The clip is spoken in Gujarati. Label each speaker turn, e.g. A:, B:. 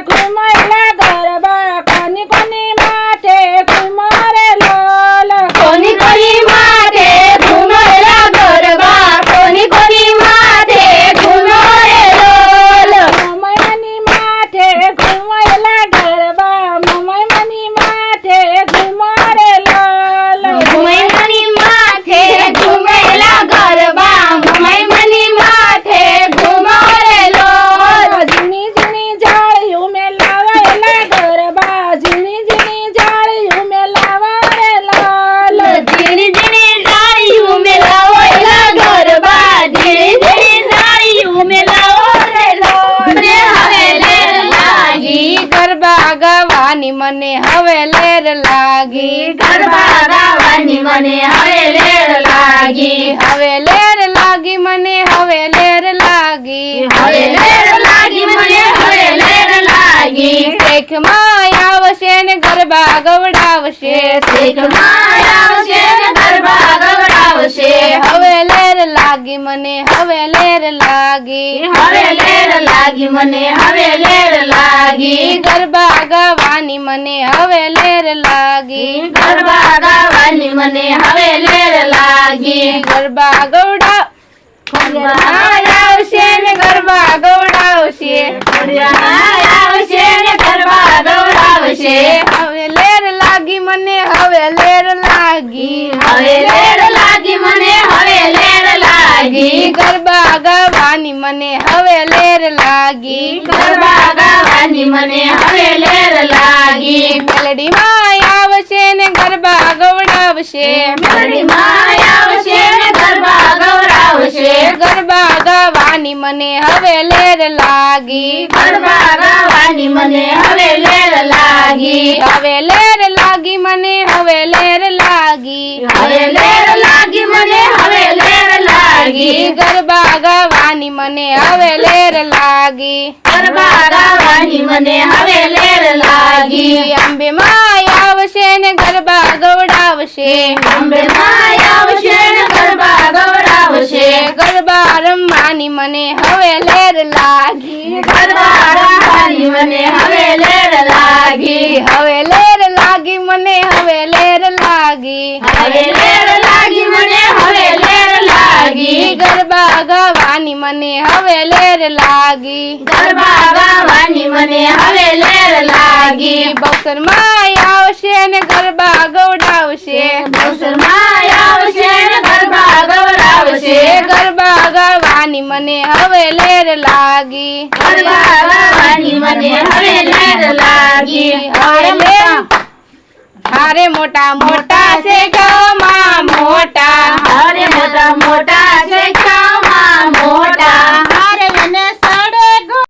A: ઘુમૈલા ગરબા કોની કોની માથે ઘુમરે લોલ
B: કોની કોની માથે ઘુમૈલા ગરબા કોની કોની માથે ઘુમરે લોલ
A: મમૈયાની માથે ઘુમૈલા ગરબા મમૈયાની માથે ઘુમરે લોલ
B: મમૈયાની માથે ઘુમૈલા ગરબા મમૈયાની માથે ઘુમરે લોલ
A: ઝીણી ઝીણી જાળીયું મેં લાવેલા ગરબા ઝીણી ઝીણી જાળીયું મેં લાવે લાલ
B: ઝીણી ઝીણી જાળીયું મેલાવેલા ગરબા ઝીણી ઝીણી જાળીયું મેલાવે લોલ હવે લેર લાગી
C: ગરબા ગાવાની મને હવે લેર લાગી
B: ગરબા ગાવાની મને હવે લેર લાગી
C: હવે લેર લાગી મને હવે લેર લાગી
B: હવે લેર લાગી મને હવે લેર લાગી
C: શેખમાં આવશે ને ગરબા ગવડાવશે
B: શેખમાં આવશે ને ગરબા ગવડાવશે
C: હવે લેર લાગી મને હવે લેર લાગી
B: હવે લેર લાગી મને હવે લેર લાગી
C: ગરબા ગાવાની મને હવે લેર લાગી
B: ગરબા ગાવાની મને હવે લેર લાગી
C: ગરબા ગવડા આવશે ને ગરબા ગવડાવશે
B: આવશે ને ગરબા ગવડાવશે
C: હવે લેર લાગી મને હવે લેર લાગી
B: હવે લેર લાગી મને હવે લેર લાગી
C: ગરબા ગાવાની મને હવે લેર લાગી
B: ગરબા ગાવાની મને હવે લેર લાગી
C: મેલડીમાં આવશે ને ગરબા ગવડાવશે
B: મેલડીમાં આવશે ને ગરબા ગવડાવશે
C: ગરબા ગાવાની મને હવે લેર લાગી
B: ગરબા ગાવાની મને હવે લેર લાગી
C: હવે લેર લાગી મને હવે લેર લાગી
B: હવે લેર લાગી મને હવે લેર લાગી
C: ગરબા ગાવાની મને હવે લેર લાગી
B: ગરબા ગાવાની મને હવે લેર લાગી
C: અંબે માં આવશે ને ગરબા ગવડાવશે
B: અંબે માં આવશે ને ગરબા ગવડાવશે
C: ગરબા રમવાની મને હવે લેર લાગી
B: ગરબા રમવાની મને હવે લેર લાગી
C: હવે લેર લાગી મને હવે લેર લાગી
B: હવે લેર લાગી મને હવે લેર લાગી
C: ગરબા ગાવાની મને હવે લેર લાગી
B: ગરબા ગાવાની મને હવે લેર લાગી
C: બક્સર માં આવશે ને ગરબા ગવડાવશે
B: બક્સર માં આવશે ને ગરબા ગવડાવશે
C: ગરબા ગાવાની મને હવે લેર લાગી
B: ગરબા ગાવાની મને હવે લેર લાગી
C: હવે લેર હારે મોટા મોટા છે